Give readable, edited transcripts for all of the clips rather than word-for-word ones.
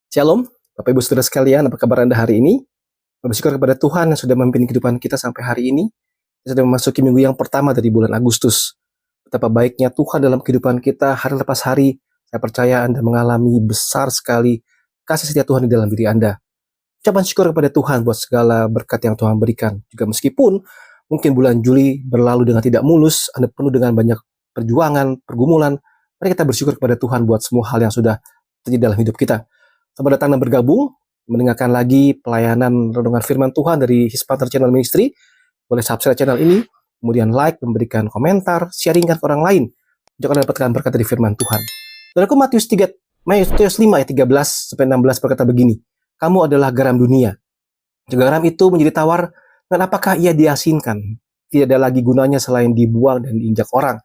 Shalom, Bapak Ibu Saudara sekalian, apa kabar Anda hari ini? Bersyukur kepada Tuhan yang sudah memimpin kehidupan kita sampai hari ini. Kita sudah memasuki minggu yang pertama dari bulan Agustus. Betapa baiknya Tuhan dalam kehidupan kita hari lepas hari. Saya percaya Anda mengalami besar sekali kasih setia Tuhan di dalam diri Anda. Ucapan syukur kepada Tuhan buat segala berkat yang Tuhan berikan. Juga meskipun mungkin bulan Juli berlalu dengan tidak mulus, Anda penuh dengan banyak perjuangan, pergumulan, mari kita bersyukur kepada Tuhan buat semua hal yang sudah terjadi dalam hidup kita. Selamat datang dan bergabung, mendengarkan lagi pelayanan renungan firman Tuhan dari His Partner Channel Ministry. Boleh subscribe channel ini, kemudian like, memberikan komentar, sharingkan ke orang lain. Jangan dapatkan berkat dari firman Tuhan. Saudaraku, Matius 5 ayat 13 sampai 16 berkata begini, kamu adalah garam dunia. Jika garam itu menjadi tawar, dan apakah ia diasinkan? Tidak ada lagi gunanya selain dibuang dan diinjak orang.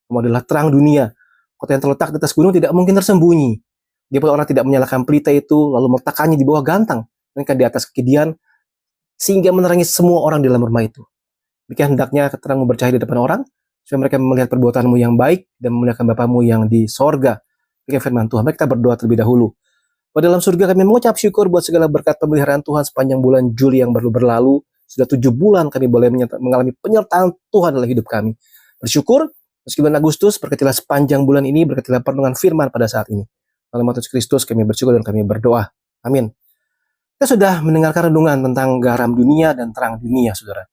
Kamu adalah terang dunia. Kota yang terletak di atas gunung tidak mungkin tersembunyi. Dia pun orang tidak menyalakan pelita itu, lalu meletakkannya di bawah gantang, melainkan di atas kekidian, sehingga menerangi semua orang di dalam rumah itu. Demikian hendaknya terangmu bercahaya di depan orang, supaya mereka melihat perbuatanmu yang baik, dan memuliakan Bapamu yang di sorga. Demikian firman Tuhan. Mari kita berdoa terlebih dahulu. Pada dalam surga kami mengucap syukur buat segala berkat pemeliharaan Tuhan sepanjang bulan Juli yang baru berlalu. Sudah 7 bulan kami boleh mengalami penyertaan Tuhan dalam hidup kami. Bersyukur, meski bulan Agustus, berkatilah sepanjang bulan ini, berkatilah perenungan firman pada saat ini. Dalam nama Yesus Kristus kami bersyukur dan kami berdoa. Amin. Kita sudah mendengarkan renungan tentang garam dunia dan terang dunia, saudara.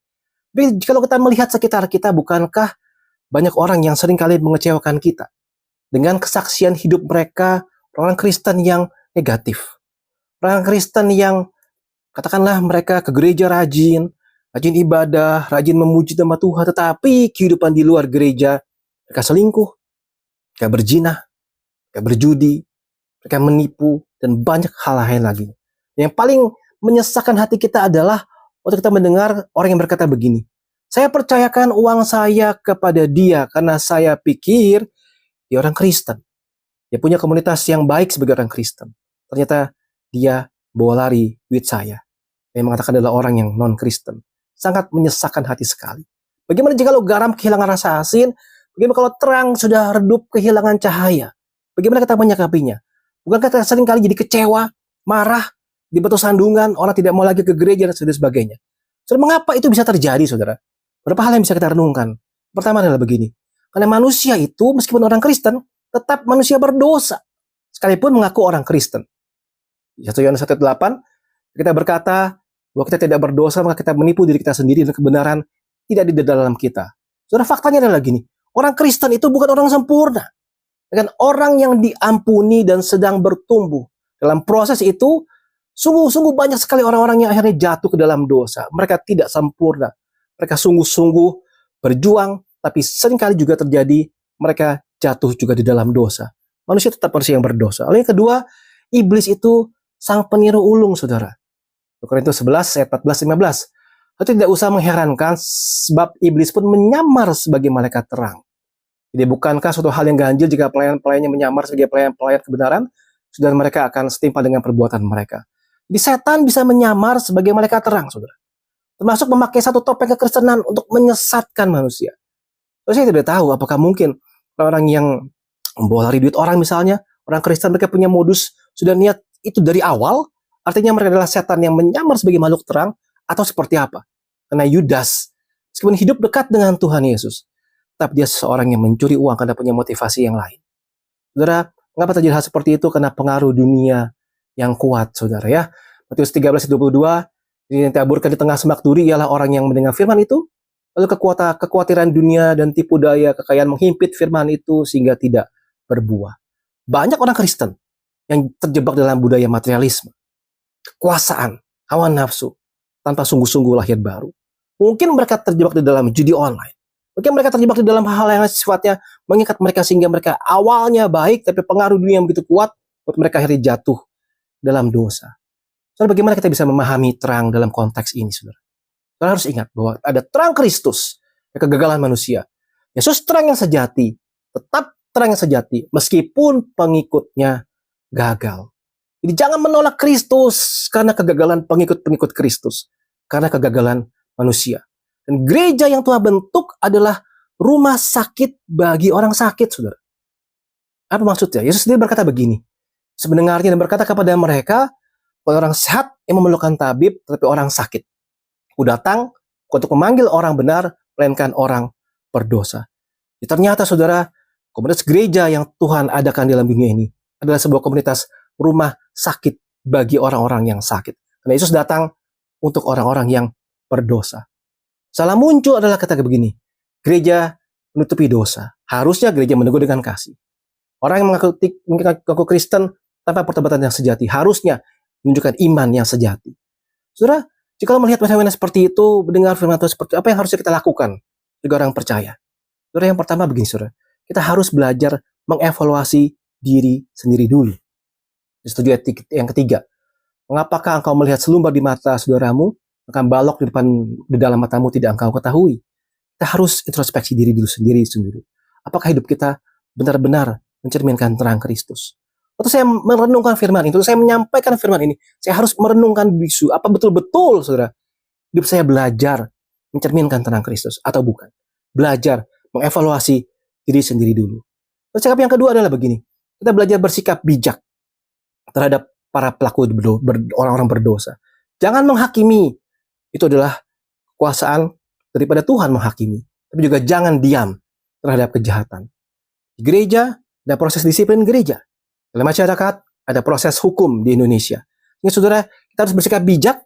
Tapi kalau kita melihat sekitar kita, bukankah banyak orang yang seringkali mengecewakan kita dengan kesaksian hidup mereka, orang Kristen yang negatif. Orang Kristen yang katakanlah mereka ke gereja rajin ibadah, rajin memuji nama Tuhan, tetapi kehidupan di luar gereja, mereka selingkuh, mereka berzina, mereka berjudi, mereka menipu, dan banyak hal lain lagi. Yang paling menyesakkan hati kita adalah waktu kita mendengar orang yang berkata begini, saya percayakan uang saya kepada dia karena saya pikir dia orang Kristen. Dia punya komunitas yang baik sebagai orang Kristen. Ternyata dia bawa lari duit saya. Yang mengatakan adalah orang yang non-Kristen. Sangat menyesakkan hati sekali. Bagaimana jika garam kehilangan rasa asin? Bagaimana kalau terang sudah redup kehilangan cahaya? Bagaimana kita menyikapinya? Bukankah kita sering kali jadi kecewa, marah, di batu sandungan, orang tidak mau lagi ke gereja dan sebagainya. Saudara, mengapa itu bisa terjadi, saudara? Berapa hal yang bisa kita renungkan? Pertama adalah begini. Karena manusia itu, meskipun orang Kristen, tetap manusia berdosa. Sekalipun mengaku orang Kristen. 1 Yohanes 1:8, kita berkata bahwa kita tidak berdosa, maka kita menipu diri kita sendiri dan kebenaran tidak di dalam kita. Saudara, faktanya adalah gini. Orang Kristen itu bukan orang sempurna. Dengan orang yang diampuni dan sedang bertumbuh. Dalam proses itu, sungguh-sungguh banyak sekali orang-orang yang akhirnya jatuh ke dalam dosa. Mereka tidak sempurna. Mereka sungguh-sungguh berjuang, tapi seringkali juga terjadi mereka jatuh juga di dalam dosa. Manusia tetap manusia yang berdosa. Lalu yang kedua, iblis itu sang peniru ulung, saudara. Korintus 11 ayat 14-15. Itu tidak usah mengherankan sebab iblis pun menyamar sebagai malaikat terang. Jadi bukankah suatu hal yang ganjil jika pelayan-pelayannya menyamar sebagai pelayan-pelayan kebenaran, saudara, mereka akan setimpal dengan perbuatan mereka. Jadi setan bisa menyamar sebagai malaikat terang, saudara. Termasuk memakai satu topeng kekristenan untuk menyesatkan manusia. Terus saya tidak tahu apakah mungkin orang yang membawa lari duit orang misalnya, orang Kristen mereka punya modus, sudah niat itu dari awal, artinya mereka adalah setan yang menyamar sebagai makhluk terang, atau seperti apa? Karena Yudas, meskipun hidup dekat dengan Tuhan Yesus, tetap dia seseorang yang mencuri uang karena punya motivasi yang lain. Saudara, mengapa terjadi hal seperti itu? Karena pengaruh dunia yang kuat, saudara ya. Matius 13:22, ini yang taburkan di tengah semak duri ialah orang yang mendengar firman itu, lalu kekhawatiran dunia dan tipu daya kekayaan menghimpit firman itu sehingga tidak berbuah. Banyak orang Kristen yang terjebak dalam budaya materialisme, kekuasaan, hawa nafsu, tanpa sungguh-sungguh lahir baru. Mungkin mereka terjebak di dalam judi online. Mungkin mereka terjebak di dalam hal yang sifatnya mengikat mereka sehingga mereka awalnya baik, tapi pengaruh dunia yang begitu kuat buat mereka akhirnya jatuh dalam dosa. Soalnya bagaimana kita bisa memahami terang dalam konteks ini, saudara? Saudara harus ingat bahwa ada terang Kristus, kegagalan manusia. Yesus terang yang sejati, tetap terang yang sejati, meskipun pengikutnya gagal. Jadi jangan menolak Kristus karena kegagalan pengikut-pengikut Kristus, karena kegagalan manusia. Dan gereja yang Tuhan bentuk adalah rumah sakit bagi orang sakit, saudara. Apa maksudnya? Yesus sendiri berkata begini, Sebenarnya dan berkata kepada mereka, orang sehat yang memerlukan tabib, tetapi orang sakit. Aku datang untuk memanggil orang benar, melainkan orang berdosa. Ternyata saudara, komunitas gereja yang Tuhan adakan dalam dunia ini adalah sebuah komunitas rumah sakit bagi orang-orang yang sakit. Karena Yesus datang untuk orang-orang yang berdosa. Salah muncul adalah kata begini, gereja menutupi dosa. Harusnya gereja menegur dengan kasih. Orang yang mengaku Kristen tanpa pertobatan yang sejati harusnya menunjukkan iman yang sejati. Saudara, jika melihat fenomena seperti itu, mendengar firman Tuhan seperti apa yang harusnya kita lakukan sebagai orang percaya? Saudara, yang pertama begini, saudara. Kita harus belajar mengevaluasi diri sendiri dulu. Setuju yang ketiga. Mengapakah engkau melihat selumbar di mata saudaramu, akan balok di dalam matamu tidak engkau ketahui? Kita harus introspeksi diri dulu sendiri. Apakah hidup kita benar-benar mencerminkan terang Kristus? Waktu saya merenungkan firman itu, saya menyampaikan firman ini, saya harus merenungkan bisu, apa betul-betul, saudara, hidup saya belajar mencerminkan terang Kristus atau bukan? Belajar mengevaluasi diri sendiri dulu. Sikap yang kedua adalah begini, kita belajar bersikap bijak terhadap para pelaku orang-orang berdosa. Jangan menghakimi, itu adalah kekuasaan daripada Tuhan menghakimi. Tapi juga jangan diam terhadap kejahatan. Di gereja, ada proses disiplin gereja. Dalam masyarakat, ada proses hukum di Indonesia. Ini saudara, kita harus bersikap bijak,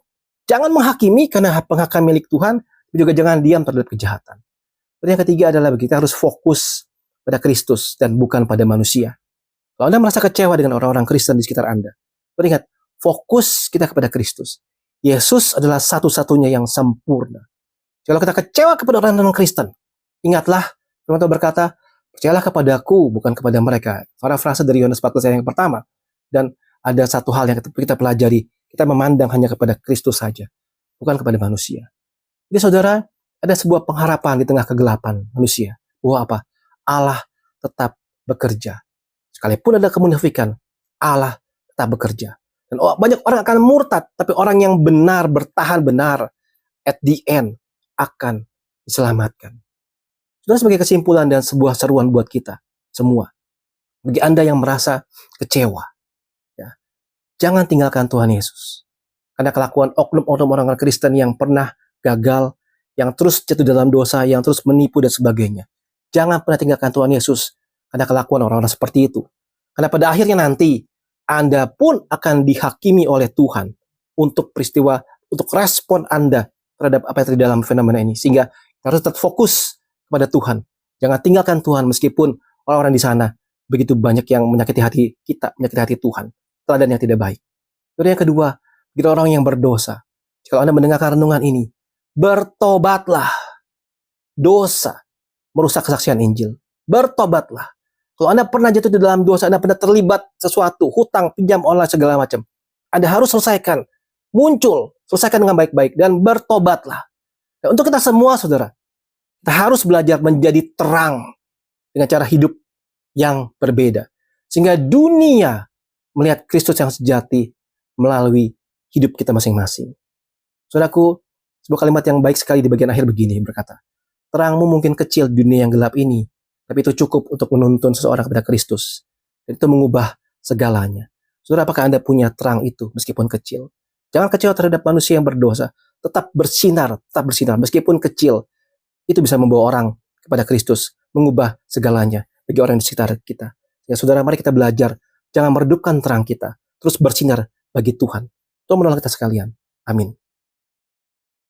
jangan menghakimi karena penghakam milik Tuhan, tapi juga jangan diam terhadap kejahatan. Dan yang ketiga adalah kita harus fokus pada Kristus dan bukan pada manusia. Kalau Anda merasa kecewa dengan orang-orang Kristen di sekitar Anda, ingat, fokus kita kepada Kristus. Yesus adalah satu-satunya yang sempurna. Kalau kita kecewa kepada orang-orang Kristen, ingatlah, firman Tuhan berkata, percayalah kepadaku, bukan kepada mereka. Parafrase dari Yohanes 14 yang pertama. Dan ada satu hal yang kita pelajari, kita memandang hanya kepada Kristus saja, bukan kepada manusia. Jadi saudara, ada sebuah pengharapan di tengah kegelapan manusia. Bahwa apa? Allah tetap bekerja. Sekalipun ada kemunafikan, Allah tetap bekerja. Dan banyak orang akan murtad, tapi orang yang benar, bertahan benar, at the end, akan diselamatkan. Sudah sebagai kesimpulan dan sebuah seruan buat kita semua. Bagi Anda yang merasa kecewa, ya, jangan tinggalkan Tuhan Yesus. Karena kelakuan oknum-oknum orang Kristen yang pernah gagal, yang terus jatuh dalam dosa, yang terus menipu dan sebagainya. Jangan pernah tinggalkan Tuhan Yesus karena kelakuan orang-orang seperti itu. Karena pada akhirnya nanti Anda pun akan dihakimi oleh Tuhan untuk peristiwa, untuk respon Anda terhadap apa yang terjadi dalam fenomena ini. Sehingga harus tetap fokus kepada Tuhan. Jangan tinggalkan Tuhan meskipun orang-orang di sana begitu banyak yang menyakiti hati kita, menyakiti hati Tuhan. Teladan yang tidak baik. Dan yang kedua, bagi orang yang berdosa. Kalau Anda mendengarkan renungan ini, bertobatlah. Dosa merusak kesaksian Injil. Bertobatlah. Kalau Anda pernah jatuh di dalam dosa, Anda pernah terlibat sesuatu, hutang, pinjam online, segala macam. Anda harus selesaikan. Muncul, selesaikan dengan baik-baik dan bertobatlah. Dan untuk kita semua, saudara, kita harus belajar menjadi terang dengan cara hidup yang berbeda. Sehingga dunia melihat Kristus yang sejati melalui hidup kita masing-masing. Saudaraku, sebuah kalimat yang baik sekali di bagian akhir begini berkata, terangmu mungkin kecil di dunia yang gelap ini, tapi itu cukup untuk menuntun seseorang kepada Kristus. Dan itu mengubah segalanya. Saudara, apakah Anda punya terang itu meskipun kecil? Jangan kecewa terhadap manusia yang berdosa. Tetap bersinar meskipun kecil. Itu bisa membawa orang kepada Kristus, mengubah segalanya bagi orang di sekitar kita. Ya saudara, mari kita belajar, jangan meredupkan terang kita, terus bersinar bagi Tuhan. Tuhan menolong kita sekalian. Amin.